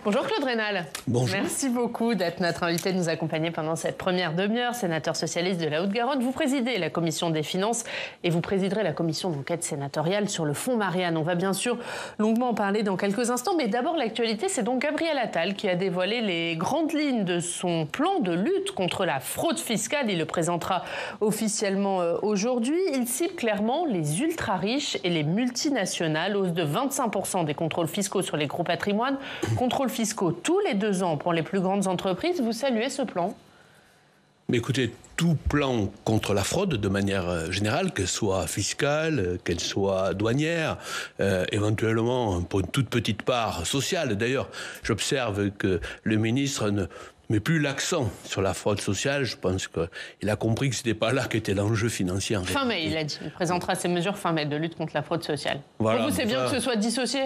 Bonjour Claude Raynal. Bonjour. Merci beaucoup d'être notre invité, de nous accompagner pendant cette première demi-heure. Sénateur socialiste de la Haute-Garonne, vous présidez la commission des finances et vous présiderez la commission d'enquête sénatoriale sur le fonds Marianne. On va bien sûr longuement en parler dans quelques instants, mais d'abord l'actualité, c'est donc Gabriel Attal qui a dévoilé les grandes lignes de son plan de lutte contre la fraude fiscale. Il le présentera officiellement aujourd'hui. Il cible clairement les ultra-riches et les multinationales, hausse de 25% des contrôles fiscaux sur les gros patrimoines, contrôles fiscaux tous les 2 ans pour les plus grandes entreprises. Vous saluez ce plan ? Mais écoutez, tout plan contre la fraude, de manière générale, qu'elle soit fiscale, qu'elle soit douanière, éventuellement pour une toute petite part sociale. D'ailleurs, j'observe que le ministre ne met plus l'accent sur la fraude sociale. Je pense qu'il a compris que ce n'était pas là qu'était l'enjeu financier. Fin mai, il a dit. Il présentera ses mesures fin mai de lutte contre la fraude sociale. Voilà, pour vous, c'est bien que ce soit dissocié ?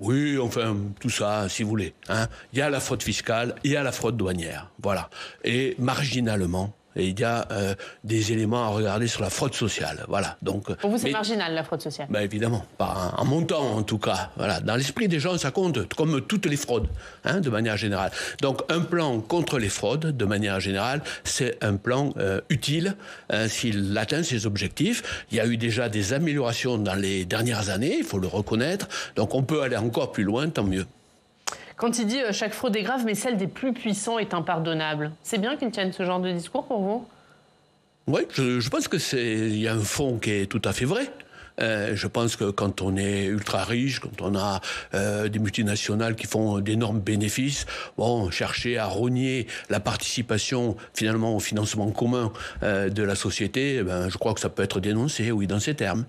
Oui, enfin, tout ça, si vous voulez. Il y a la fraude fiscale, il y a la fraude douanière. Voilà. Et marginalement, il y a des éléments à regarder sur la fraude sociale. Voilà. Donc, pour vous, c'est marginal, la fraude sociale ? Évidemment. Pas en montant, en tout cas. Voilà. Dans l'esprit des gens, ça compte, comme toutes les fraudes, de manière générale. Donc, un plan contre les fraudes, de manière générale, c'est un plan utile s'il atteint ses objectifs. Il y a eu déjà des améliorations dans les dernières années, il faut le reconnaître. Donc, on peut aller encore plus loin, tant mieux. Quand il dit chaque fraude est grave, mais celle des plus puissants est impardonnable, c'est bien qu'il tienne ce genre de discours pour vous ? Oui, je pense qu'il y a un fond qui est tout à fait vrai. Je pense que quand on est ultra riche, quand on a des multinationales qui font d'énormes bénéfices, chercher à rogner la participation finalement au financement commun de la société, je crois que ça peut être dénoncé, oui, dans ces termes.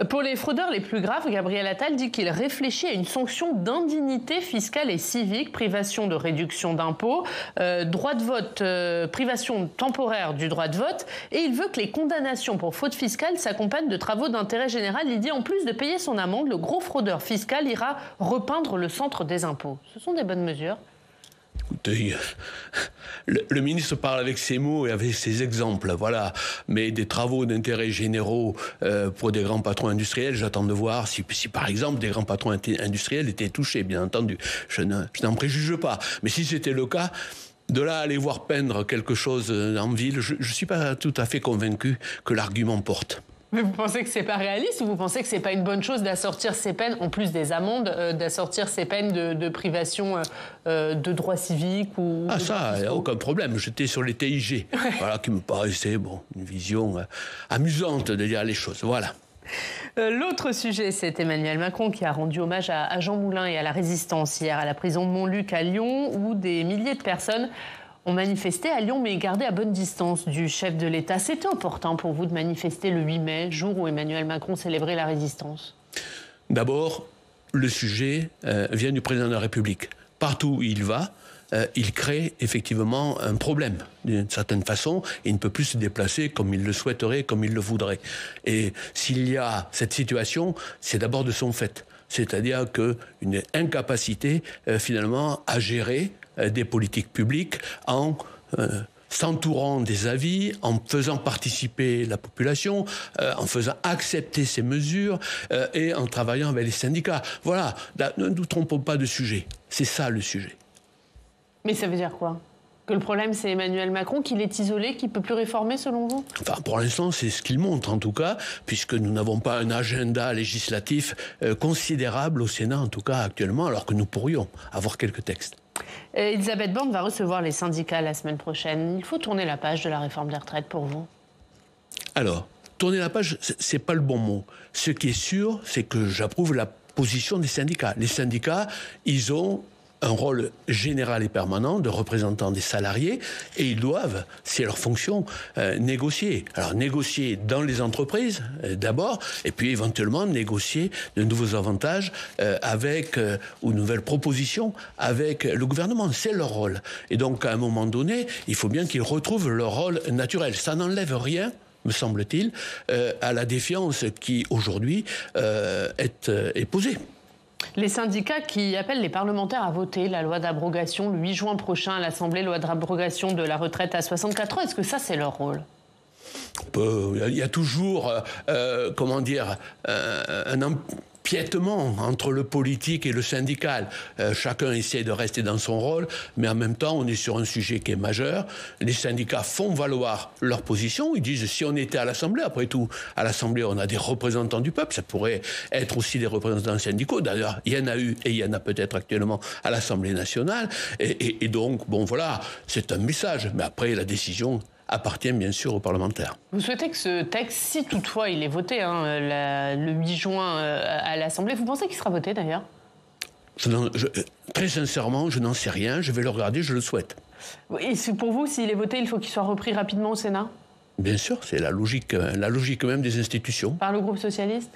Pour les fraudeurs les plus graves, Gabriel Attal dit qu'il réfléchit à une sanction d'indignité fiscale et civique, privation de réduction d'impôts, droit de vote, privation temporaire du droit de vote, et il veut que les condamnations pour fraude fiscale s'accompagnent de travaux d'intérêt général. Il dit en plus de payer son amende, le gros fraudeur fiscal ira repeindre le centre des impôts. Ce sont des bonnes mesures. Écoutez, le ministre parle avec ses mots et avec ses exemples, voilà. Mais des travaux d'intérêt généraux pour des grands patrons industriels, j'attends de voir si par exemple des grands patrons industriels étaient touchés, bien entendu. Je n'en préjuge pas. Mais si c'était le cas, de là à aller voir peindre quelque chose en ville, je ne suis pas tout à fait convaincu que l'argument porte. Mais vous pensez que c'est pas réaliste ou vous pensez que c'est pas une bonne chose d'assortir ces peines, en plus des amendes, d'assortir ces peines de privation de droits civiques ou... Ah ça, il n'y a aucun problème. J'étais sur les TIG, voilà, qui me paraissait une vision amusante de dire les choses. Voilà. L'autre sujet, c'est Emmanuel Macron qui a rendu hommage à Jean Moulin et à la Résistance hier à la prison de Montluc à Lyon, où des milliers de personnes ont manifesté à Lyon, mais gardé à bonne distance du chef de l'État. C'était important pour vous de manifester le 8 mai, jour où Emmanuel Macron célébrait la Résistance ? D'abord, le sujet vient du président de la République. Partout où il va, il crée effectivement un problème, d'une certaine façon. Il ne peut plus se déplacer comme il le souhaiterait, comme il le voudrait. Et s'il y a cette situation, c'est d'abord de son fait. C'est-à-dire qu'une incapacité, finalement, à gérer des politiques publiques en s'entourant des avis, en faisant participer la population, en faisant accepter ces mesures et en travaillant avec les syndicats. Voilà, ne nous trompons pas de sujet. C'est ça le sujet. Mais ça veut dire quoi ? Que le problème, c'est Emmanuel Macron, qu'il est isolé, qu'il ne peut plus réformer, selon vous ? Enfin, pour l'instant, c'est ce qu'il montre, en tout cas, puisque nous n'avons pas un agenda législatif considérable au Sénat, en tout cas actuellement, alors que nous pourrions avoir quelques textes. Elisabeth Borne va recevoir les syndicats la semaine prochaine. Il faut tourner la page de la réforme des retraites pour vous ? Alors, tourner la page, c'est pas le bon mot. Ce qui est sûr, c'est que j'approuve la position des syndicats. Les syndicats, ils ont un rôle général et permanent de représentants des salariés et ils doivent, c'est leur fonction, négocier. Alors négocier dans les entreprises d'abord et puis éventuellement négocier de nouveaux avantages ou de nouvelles propositions avec le gouvernement. C'est leur rôle. Et donc à un moment donné, il faut bien qu'ils retrouvent leur rôle naturel. Ça n'enlève rien, me semble-t-il, à la défiance qui aujourd'hui est posée. Les syndicats qui appellent les parlementaires à voter la loi d'abrogation le 8 juin prochain à l'Assemblée, loi d'abrogation de la retraite à 64 ans, est-ce que ça c'est leur rôle ? Il y a toujours, piètement entre le politique et le syndical. Chacun essaie de rester dans son rôle, mais en même temps, on est sur un sujet qui est majeur. Les syndicats font valoir leur position. Ils disent, si on était à l'Assemblée, après tout, à l'Assemblée, on a des représentants du peuple. Ça pourrait être aussi des représentants syndicaux. D'ailleurs, il y en a eu et il y en a peut-être actuellement à l'Assemblée nationale. Et donc, bon, voilà, c'est un message. Mais après, la décision appartient bien sûr aux parlementaires. Vous souhaitez que ce texte, si toutefois il est voté le 8 juin à l'Assemblée, vous pensez qu'il sera voté d'ailleurs ? Très sincèrement, je n'en sais rien. Je vais le regarder, je le souhaite. Et pour vous, s'il est voté, il faut qu'il soit repris rapidement au Sénat ? Bien sûr, c'est la logique même des institutions. Par le groupe socialiste ?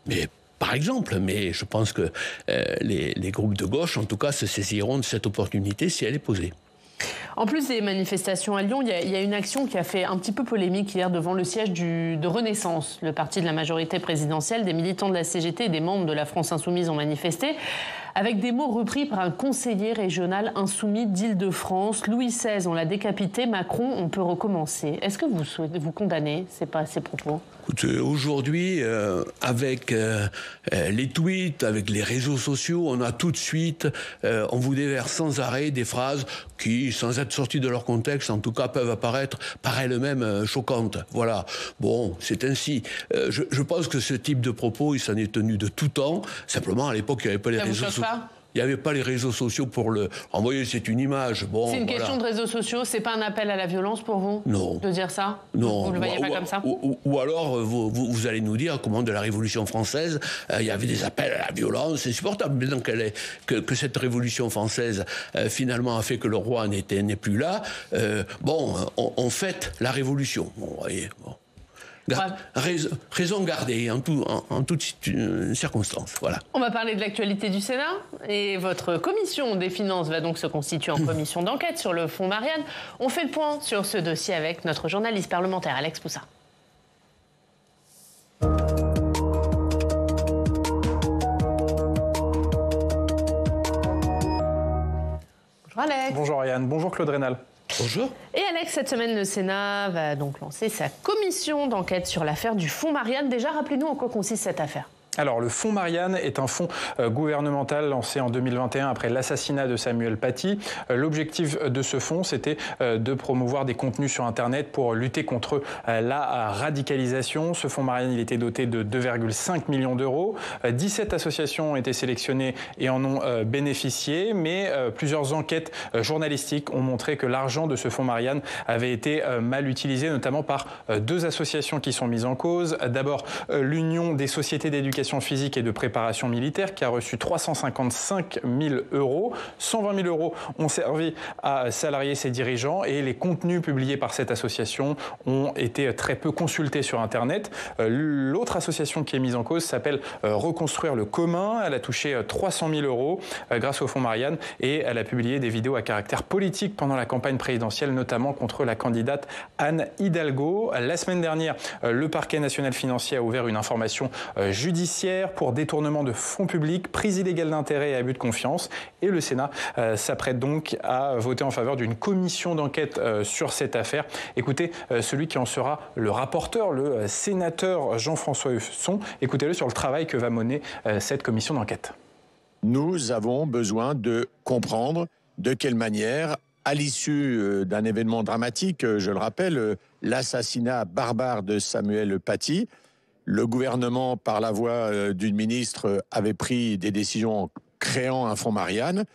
Mais par exemple, mais je pense que les groupes de gauche, en tout cas, se saisiront de cette opportunité si elle est posée. En plus des manifestations à Lyon, il y a une action qui a fait un petit peu polémique hier devant le siège de Renaissance, le parti de la majorité présidentielle. Des militants de la CGT et des membres de la France Insoumise ont manifesté avec des mots repris par un conseiller régional insoumis d'Île-de-France. Louis XVI, on l'a décapité, Macron, on peut recommencer. Est-ce que vous condamnez ces propos ? Écoutez, aujourd'hui, avec les tweets, avec les réseaux sociaux, on a tout de suite, on vous déverse sans arrêt des phrases qui, sans être sorties de leur contexte, en tout cas peuvent apparaître par elles-mêmes choquantes. Voilà. Bon, c'est ainsi. Je pense que ce type de propos, il s'en est tenu de tout temps. Simplement, à l'époque, il n'y avait pas les réseaux sociaux. Il n'y avait pas les réseaux sociaux pour le envoyer, c'est une image. Bon, c'est une question de réseaux sociaux, c'est pas un appel à la violence pour vous ? Non. De dire ça ? Non. Vous ne le voyez pas comme ça ? Ou alors, vous allez nous dire comment de la Révolution française, il y avait des appels à la violence, c'est insupportable. Mais donc, que cette Révolution française, finalement, a fait que le roi n'est plus là. On fête la Révolution. Bon, voyez, bon. Raison gardée en toute circonstance. Voilà. On va parler de l'actualité du Sénat. Et votre commission des finances va donc se constituer en commission d'enquête sur le fonds Marianne. On fait le point sur ce dossier avec notre journaliste parlementaire Alex Poussin. Bonjour Alex. Bonjour Ariane, bonjour Claude Rénal. Bonjour. Et Alex, cette semaine, le Sénat va donc lancer sa commission d'enquête sur l'affaire du fonds Marianne. Déjà, rappelez-nous en quoi consiste cette affaire. Alors, le fonds Marianne est un fonds gouvernemental lancé en 2021 après l'assassinat de Samuel Paty. L'objectif de ce fonds, c'était de promouvoir des contenus sur Internet pour lutter contre la radicalisation. Ce fonds Marianne, il était doté de 2,5 millions d'euros. 17 associations ont été sélectionnées et en ont bénéficié, mais plusieurs enquêtes journalistiques ont montré que l'argent de ce fonds Marianne avait été mal utilisé, notamment par deux associations qui sont mises en cause. D'abord, l'Union des sociétés d'éducation physique et de préparation militaire qui a reçu 355 000 euros. 120 000 euros ont servi à salarier ses dirigeants et les contenus publiés par cette association ont été très peu consultés sur Internet. L'autre association qui est mise en cause s'appelle Reconstruire le commun. Elle a touché 300 000 euros grâce au fonds Marianne et elle a publié des vidéos à caractère politique pendant la campagne présidentielle, notamment contre la candidate Anne Hidalgo. La semaine dernière, le parquet national financier a ouvert une information judiciaire pour détournement de fonds publics, prise illégale d'intérêt et abus de confiance. Et le Sénat s'apprête donc à voter en faveur d'une commission d'enquête sur cette affaire. Écoutez celui qui en sera le rapporteur, le sénateur Jean-François Husson. Écoutez-le sur le travail que va mener cette commission d'enquête. Nous avons besoin de comprendre de quelle manière, à l'issue d'un événement dramatique, je le rappelle, l'assassinat barbare de Samuel Paty, le gouvernement, par la voix d'une ministre, avait pris des décisions en créant un fonds Marianne.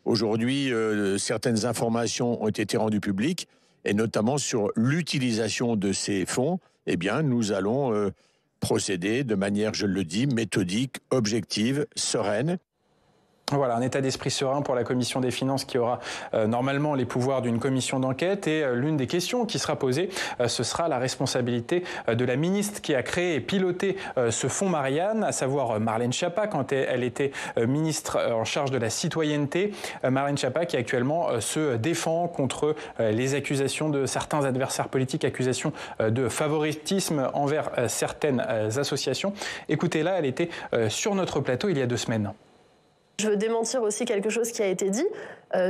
Aujourd'hui, certaines informations ont été rendues publiques, et notamment sur l'utilisation de ces fonds. Eh bien, nous allons procéder de manière, je le dis, méthodique, objective, sereine. Voilà, un état d'esprit serein pour la commission des finances qui aura normalement les pouvoirs d'une commission d'enquête. Et l'une des questions qui sera posée, ce sera la responsabilité de la ministre qui a créé et piloté ce fonds Marianne, à savoir Marlène Schiappa, quand elle était ministre en charge de la citoyenneté. Marlène Schiappa qui actuellement se défend contre les accusations de certains adversaires politiques, accusations de favoritisme envers certaines associations. Écoutez-la, elle était sur notre plateau il y a 2 semaines. Je veux démentir aussi quelque chose qui a été dit.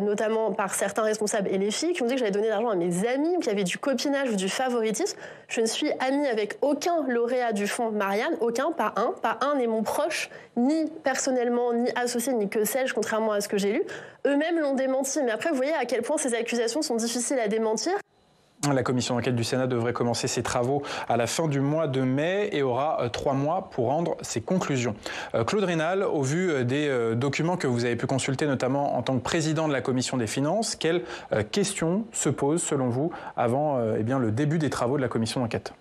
notamment par certains responsables et les filles, qui ont dit que j'avais donné de l'argent à mes amis, qu'il y avait du copinage ou du favoritisme. Je ne suis amie avec aucun lauréat du fonds Marianne, aucun, pas un n'est mon proche, ni personnellement, ni associé, ni que sais-je, contrairement à ce que j'ai lu. Eux-mêmes l'ont démenti. Mais après, vous voyez à quel point ces accusations sont difficiles à démentir. La commission d'enquête du Sénat devrait commencer ses travaux à la fin du mois de mai et aura 3 mois pour rendre ses conclusions. Claude Raynal, au vu des documents que vous avez pu consulter, notamment en tant que président de la commission des finances, quelles questions se posent selon vous avant le début des travaux de la commission d'enquête ?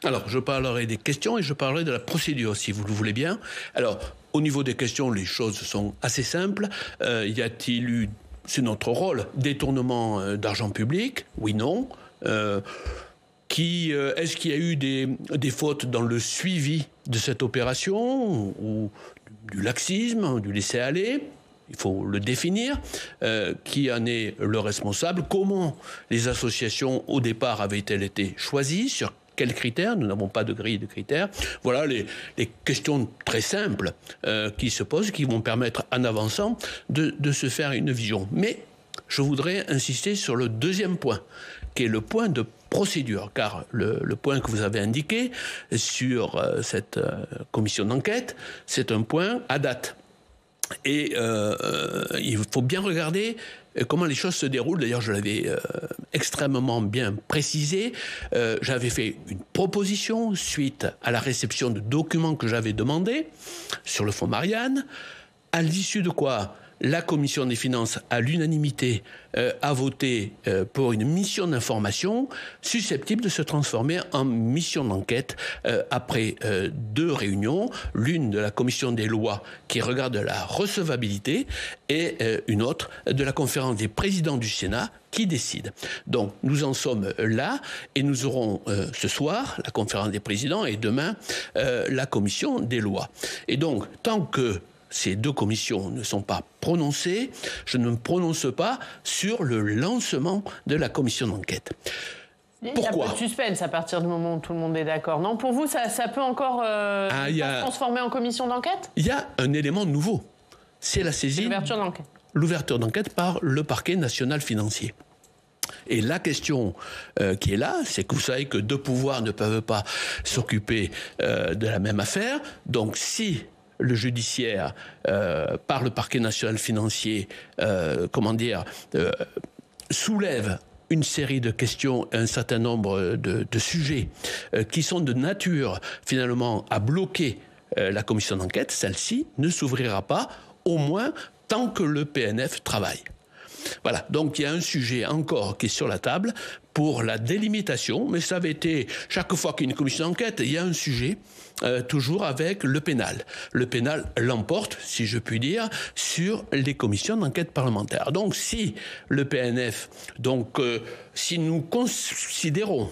Alors, je parlerai des questions et je parlerai de la procédure, si vous le voulez bien. Alors, au niveau des questions, les choses sont assez simples. Y a-t-il eu... C'est notre rôle, détournement d'argent public, oui, non. Est-ce qu'il y a eu des fautes dans le suivi de cette opération, ou du laxisme, du laisser-aller? Il faut le définir. Qui en est le responsable? Comment les associations, au départ, avaient-elles été choisies? Sur quels critères? Nous n'avons pas de grille de critères. Voilà les questions très simples qui se posent, qui vont permettre, en avançant, de se faire une vision. Mais je voudrais insister sur le deuxième point, qui est le point de procédure, car le point que vous avez indiqué sur cette commission d'enquête, c'est un point à date. Et il faut bien regarder comment les choses se déroulent. D'ailleurs, je l'avais extrêmement bien précisé. J'avais fait une proposition suite à la réception de documents que j'avais demandés sur le fonds Marianne, à l'issue de quoi la commission des finances, à l'unanimité, a voté pour une mission d'information susceptible de se transformer en mission d'enquête après 2 réunions, l'une de la commission des lois qui regarde la recevabilité et une autre de la conférence des présidents du Sénat qui décide. Donc nous en sommes là et nous aurons ce soir la conférence des présidents et demain la commission des lois. Et donc tant que ces 2 commissions ne sont pas prononcées, je ne me prononce pas sur le lancement de la commission d'enquête. Pourquoi ? Il y a un peu de suspense à partir du moment où tout le monde est d'accord. Non, pour vous, ça peut encore se transformer en commission d'enquête ? Il y a un élément nouveau. C'est la saisine... L'ouverture d'enquête par le parquet national financier. Et la question qui est là, c'est que vous savez que 2 pouvoirs ne peuvent pas s'occuper de la même affaire. Donc si le judiciaire, par le parquet national financier, soulève une série de questions, un certain nombre de sujets qui sont de nature, finalement, à bloquer la commission d'enquête, celle-ci ne s'ouvrira pas, au moins tant que le PNF travaille. Voilà, donc il y a un sujet encore qui est sur la table pour la délimitation, mais ça avait été, chaque fois qu'il y a une commission d'enquête, il y a un sujet, toujours avec le pénal. Le pénal l'emporte, si je puis dire, sur les commissions d'enquête parlementaire. Donc si le PNF, si nous considérons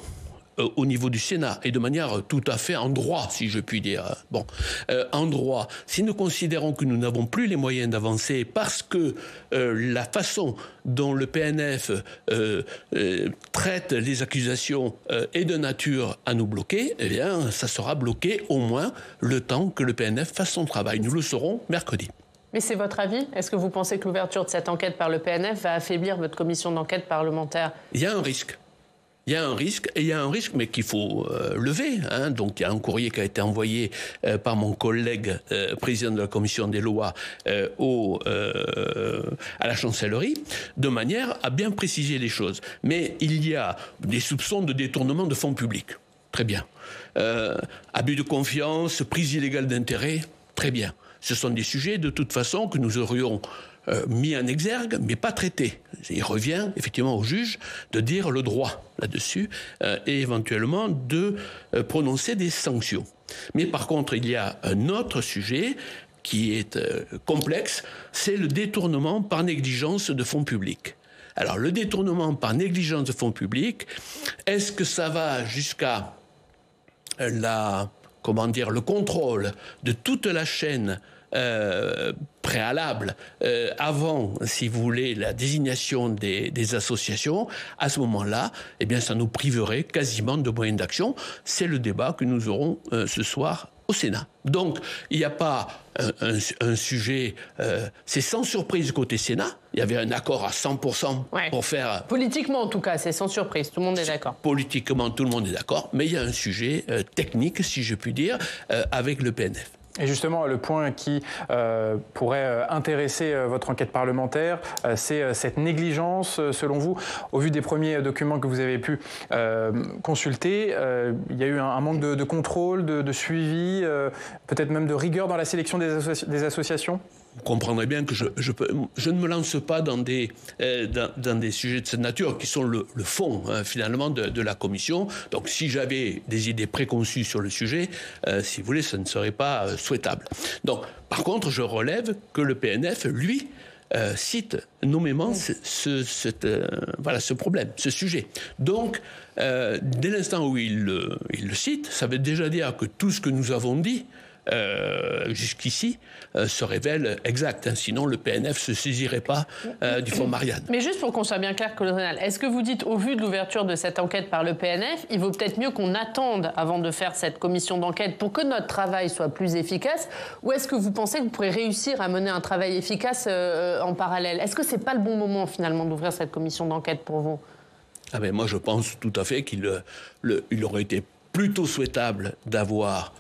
au niveau du Sénat, et de manière tout à fait en droit, si je puis dire. En droit, si nous considérons que nous n'avons plus les moyens d'avancer parce que la façon dont le PNF traite les accusations est de nature à nous bloquer, eh bien, ça sera bloqué au moins le temps que le PNF fasse son travail. Nous le saurons mercredi. Mais c'est votre avis? Est-ce que vous pensez que l'ouverture de cette enquête par le PNF va affaiblir votre commission d'enquête parlementaire? Il y a un risque. Il y a un risque, mais qu'il faut lever. Donc, il y a un courrier qui a été envoyé par mon collègue président de la commission des lois à la chancellerie, de manière à bien préciser les choses. Mais il y a des soupçons de détournement de fonds publics. Très bien. Abus de confiance, prise illégale d'intérêt. Très bien. Ce sont des sujets, de toute façon, que nous aurions mis en exergue, mais pas traités. Il revient effectivement au juge de dire le droit là-dessus et éventuellement de prononcer des sanctions. Mais par contre, il y a un autre sujet qui est complexe, c'est le détournement par négligence de fonds publics. Alors, le détournement par négligence de fonds publics, est-ce que ça va jusqu'à le contrôle de toute la chaîne préalable avant, si vous voulez, la désignation des associations? À ce moment-là, eh bien, ça nous priverait quasiment de moyens d'action. C'est le débat que nous aurons ce soir au au Sénat. Donc, il n'y a pas un sujet... c'est sans surprise côté Sénat. Il y avait un accord à 100% pour faire... Politiquement, en tout cas, c'est sans surprise. Tout le monde est d'accord. Politiquement, tout le monde est d'accord. Mais il y a un sujet technique, si je puis dire, avec le PNF. Et justement, le point qui pourrait intéresser votre enquête parlementaire, c'est cette négligence, selon vous. Au vu des premiers documents que vous avez pu consulter, il y a eu un manque de contrôle, de suivi, peut-être même de rigueur dans la sélection des associations ? Vous comprendrez bien que je ne me lance pas dans des sujets de cette nature qui sont le fond, finalement, de la commission. Donc, si j'avais des idées préconçues sur le sujet, si vous voulez, ça ne serait pas souhaitable. Donc, par contre, je relève que le PNF, lui, cite nommément ce problème, ce sujet. Donc, dès l'instant où il le cite, ça veut déjà dire que tout ce que nous avons dit jusqu'ici se révèle exact. Sinon, le PNF ne se saisirait pas du fonds Marianne. Mais juste pour qu'on soit bien clair, Claude Raynal, est-ce que vous dites, au vu de l'ouverture de cette enquête par le PNF, il vaut peut-être mieux qu'on attende avant de faire cette commission d'enquête pour que notre travail soit plus efficace, ou est-ce que vous pensez que vous pourrez réussir à mener un travail efficace en parallèle ? Est-ce que ce n'est pas le bon moment, finalement, d'ouvrir cette commission d'enquête pour vous ? Moi, je pense tout à fait qu'il aurait été plutôt souhaitable d'avoir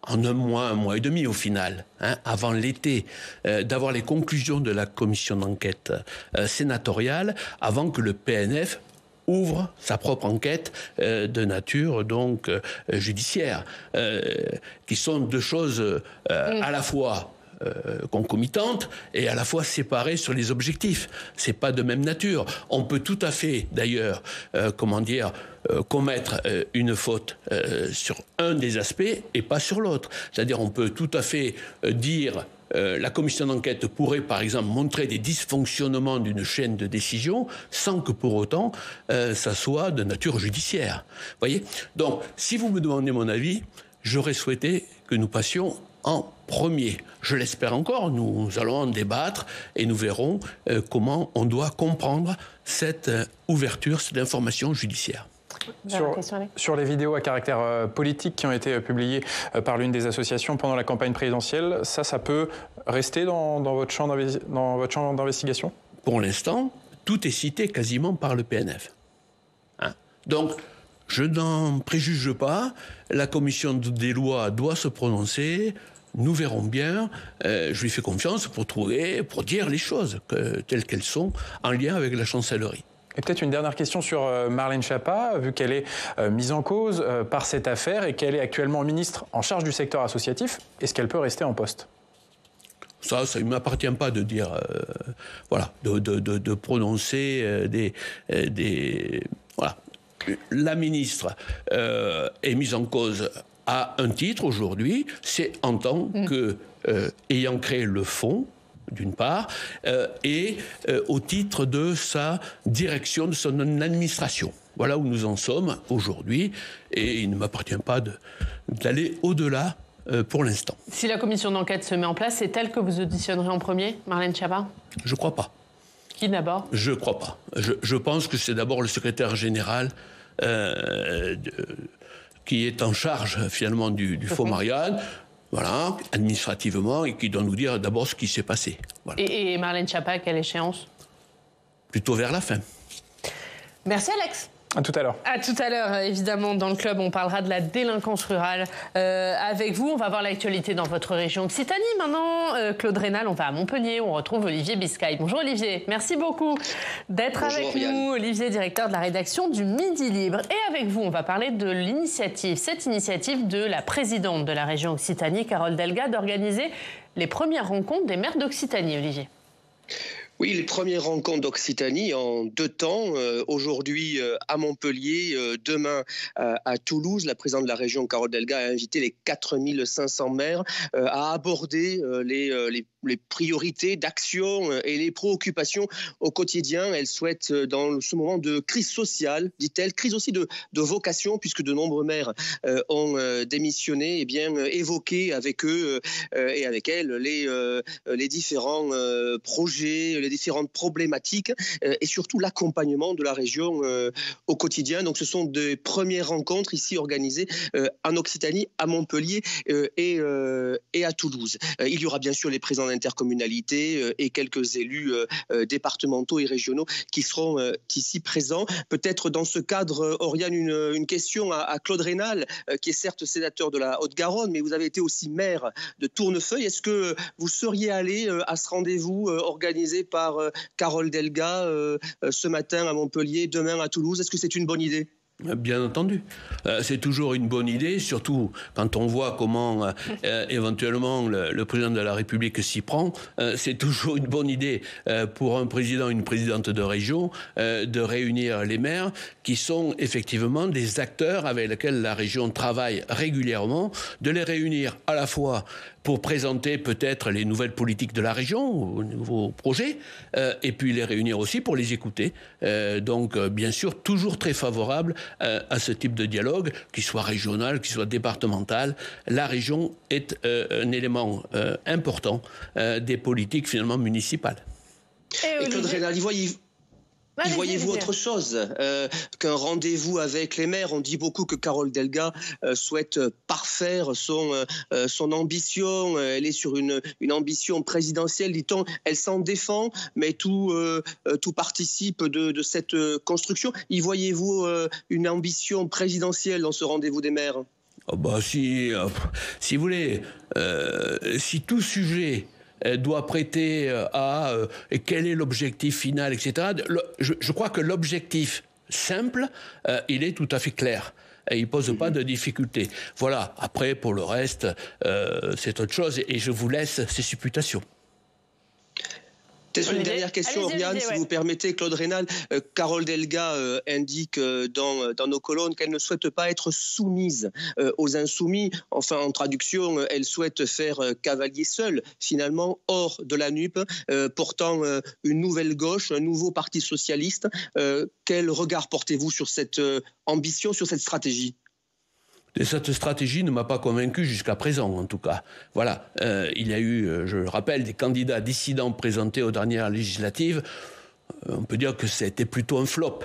en un mois et demi au final, avant l'été, d'avoir les conclusions de la commission d'enquête sénatoriale avant que le PNF ouvre sa propre enquête de nature donc judiciaire, qui sont deux choses à la fois concomitantes et à la fois séparées sur les objectifs. C'est pas de même nature. On peut tout à fait, d'ailleurs, commettre une faute sur un des aspects et pas sur l'autre. C'est-à-dire, on peut tout à fait dire la commission d'enquête pourrait, par exemple, montrer des dysfonctionnements d'une chaîne de décision sans que, pour autant, ça soit de nature judiciaire. Voyez ? Donc, si vous me demandez mon avis, j'aurais souhaité que nous passions en premier. Je l'espère encore, nous allons en débattre et nous verrons comment on doit comprendre cette ouverture, cette information judiciaire. Sur les vidéos à caractère politique qui ont été publiées par l'une des associations pendant la campagne présidentielle, ça peut rester dans votre champ d'investigation ? Pour l'instant, tout est cité quasiment par le PNF. Donc, je n'en préjuge pas. La commission des lois doit se prononcer. Nous verrons bien. Je lui fais confiance pour dire les choses telles qu'elles sont en lien avec la chancellerie. Et peut-être une dernière question sur Marlène Schiappa, vu qu'elle est mise en cause par cette affaire et qu'elle est actuellement ministre en charge du secteur associatif. Est-ce qu'elle peut rester en poste ? Ça ne m'appartient pas de dire, de prononcer voilà. La ministre est mise en cause à un titre aujourd'hui, c'est en tant que ayant créé le fonds, d'une part, et au titre de sa direction, de son administration. Voilà où nous en sommes aujourd'hui, et il ne m'appartient pas d'aller au-delà pour l'instant. Si la commission d'enquête se met en place, c'est elle que vous auditionnerez en premier, Marlène Schiappa ? Je ne crois pas. Qui d'abord ? Je ne crois pas. Je pense que c'est d'abord le secrétaire général qui est en charge finalement du fonds Marianne, voilà, administrativement, et qui doit nous dire d'abord ce qui s'est passé. Voilà. Et Marlène Schiappa, à quelle échéance ? Plutôt vers la fin. Merci Alex. À tout à l'heure. À tout à l'heure, évidemment, dans le club, on parlera de la délinquance rurale avec vous. On va voir l'actualité dans votre région Occitanie. Maintenant, Claude Raynal, on va à Montpellier, on retrouve Olivier Biscay. Bonjour Olivier, merci beaucoup d'être avec nous. Olivier, directeur de la rédaction du Midi Libre. Et avec vous, on va parler de cette initiative de la présidente de la région Occitanie, Carole Delga, d'organiser les premières rencontres des maires d'Occitanie, Olivier. Oui, les premières rencontres d'Occitanie en 2 temps. Aujourd'hui à Montpellier, demain à Toulouse. La présidente de la région, Carole Delga, a invité les 4500 maires à aborder les priorités d'action et les préoccupations au quotidien. Elle souhaite, dans ce moment de crise sociale, dit-elle, crise aussi de vocation, puisque de nombreux maires ont démissionné, évoquer avec eux et avec elle les différents projets, les différentes problématiques et surtout l'accompagnement de la région au quotidien. Donc ce sont des premières rencontres ici organisées en Occitanie, à Montpellier et à Toulouse. Il y aura bien sûr les présidents d'intercommunalité et quelques élus départementaux et régionaux qui seront ici présents. Peut-être dans ce cadre, Oriane, une question à Claude Raynal, qui est certes sénateur de la Haute-Garonne, mais vous avez été aussi maire de Tournefeuille. Est-ce que vous seriez allé à ce rendez-vous organisé par Carole Delga ce matin à Montpellier, demain à Toulouse? Est-ce que c'est une bonne idée? Bien entendu. C'est toujours une bonne idée, surtout quand on voit comment éventuellement le président de la République s'y prend. C'est toujours une bonne idée pour un président, une présidente de région de réunir les maires qui sont effectivement des acteurs avec lesquels la région travaille régulièrement, de les réunir à la fois pour présenter peut-être les nouvelles politiques de la région, les nouveaux projets, et puis les réunir aussi pour les écouter. Donc, bien sûr, toujours très favorable à ce type de dialogue, qu'il soit régional, qu'il soit départemental. La région est un élément important des politiques, finalement, municipales. Et Claude Raynal, y voyez-vous autre chose qu'un rendez-vous avec les maires? On dit beaucoup que Carole Delga souhaite parfaire son ambition. Elle est sur une ambition présidentielle, dit-on. Elle s'en défend, mais tout participe de cette construction. Y voyez-vous une ambition présidentielle dans ce rendez-vous des maires? Si vous voulez, si tout sujet doit prêter à quel est l'objectif final, etc. Je crois que l'objectif simple, il est tout à fait clair. Et il ne pose pas de difficultés. Voilà. Après, pour le reste, c'est autre chose. Et je vous laisse ces supputations. Peut-être une dernière question, Oriane, si vous permettez, Claude Raynal. Carole Delga indique dans nos colonnes qu'elle ne souhaite pas être soumise aux insoumis. Enfin, en traduction, elle souhaite faire cavalier seul, finalement, hors de la NUP, portant une nouvelle gauche, un nouveau parti socialiste. Quel regard portez-vous sur cette ambition, sur cette stratégie ? Et cette stratégie ne m'a pas convaincu jusqu'à présent, en tout cas. Voilà, il y a eu, je le rappelle, des candidats dissidents présentés aux dernières législatives. On peut dire que c'était plutôt un flop.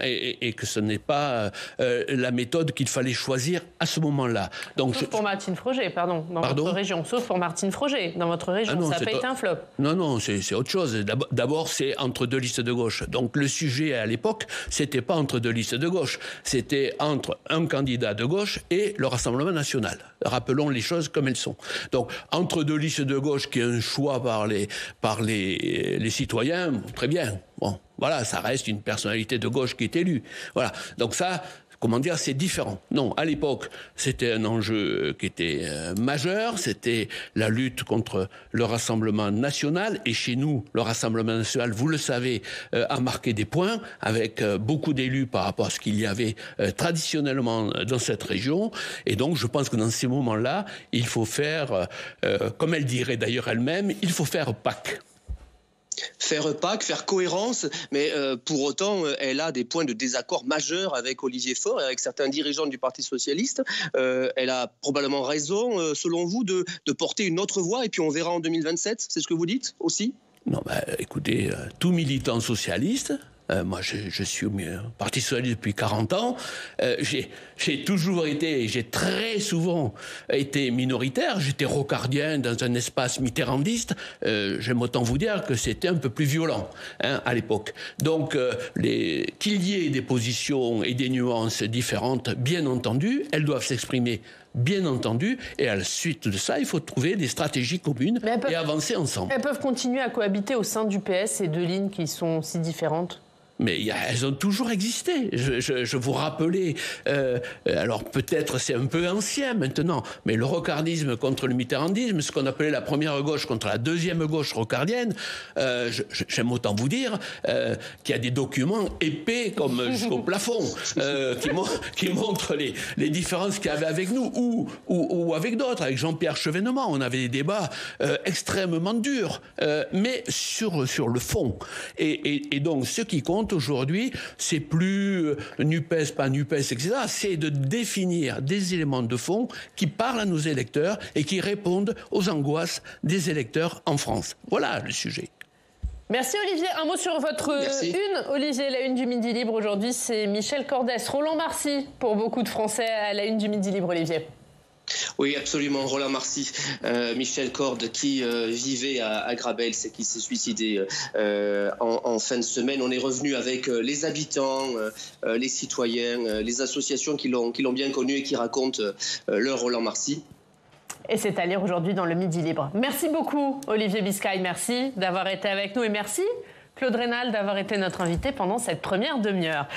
Et que ce n'est pas la méthode qu'il fallait choisir à ce moment-là. Donc, sauf pour Martine Froger, dans votre région. Sauf pour Martine Froger, dans votre région. Ça n'a pas été un flop. Non, c'est autre chose. D'abord, c'est entre deux listes de gauche. Donc le sujet à l'époque, c'était pas entre deux listes de gauche. C'était entre un candidat de gauche et le Rassemblement national. Rappelons les choses comme elles sont. Donc entre deux listes de gauche qui est un choix par les citoyens, très bien. Bon, voilà, ça reste une personnalité de gauche qui est élue. Voilà. Donc ça, c'est différent. Non, à l'époque, c'était un enjeu qui était majeur. C'était la lutte contre le Rassemblement national. Et chez nous, le Rassemblement national, vous le savez, a marqué des points avec beaucoup d'élus par rapport à ce qu'il y avait traditionnellement dans cette région. Et donc, je pense que dans ces moments-là, il faut faire, comme elle dirait d'ailleurs elle-même, il faut faire Pâques. Faire Pâques, faire cohérence, mais pour autant, elle a des points de désaccord majeurs avec Olivier Faure et avec certains dirigeants du Parti socialiste. Elle a probablement raison, selon vous, de porter une autre voie, et puis on verra en 2027, c'est ce que vous dites aussi ? Non, écoutez, tout militant socialiste... moi, je suis au Parti socialiste depuis 40 ans. J'ai toujours été, j'ai très souvent été minoritaire. J'étais rocardien dans un espace mitterrandiste. J'aime autant vous dire que c'était un peu plus violent à l'époque. Donc, qu'il y ait des positions et des nuances différentes, bien entendu, elles doivent s'exprimer. Bien entendu, et à la suite de ça, il faut trouver des stratégies communes et avancer ensemble. Elles peuvent continuer à cohabiter au sein du PS, ces deux lignes qui sont si différentes ? mais elles ont toujours existé. Je vous rappelais, alors peut-être c'est un peu ancien maintenant, mais le rocardisme contre le mitterrandisme, ce qu'on appelait la première gauche contre la deuxième gauche rocardienne, j'aime autant vous dire qu'il y a des documents épais comme jusqu'au plafond qui montrent les différences qu'il y avait avec nous ou avec d'autres, avec Jean-Pierre Chevènement. On avait des débats extrêmement durs, mais sur le fond. Et donc, ce qui compte aujourd'hui, c'est plus NUPES, pas NUPES, etc. C'est de définir des éléments de fond qui parlent à nos électeurs et qui répondent aux angoisses des électeurs en France. Voilà le sujet. Merci Olivier. Un mot sur votre une. Olivier, la une du Midi Libre aujourd'hui, c'est Michel Cordès. Roland Marcy, pour beaucoup de Français, à la une du Midi Libre, Olivier. Oui, absolument. Roland Marcy, Michel Corde, qui vivait à Grabels et qui s'est suicidé en fin de semaine. On est revenu avec les habitants, les citoyens, les associations qui l'ont bien connu et qui racontent leur Roland Marcy. Et c'est à lire aujourd'hui dans le Midi Libre. Merci beaucoup, Olivier Biscay. Merci d'avoir été avec nous et merci, Claude Raynal, d'avoir été notre invité pendant cette première demi-heure.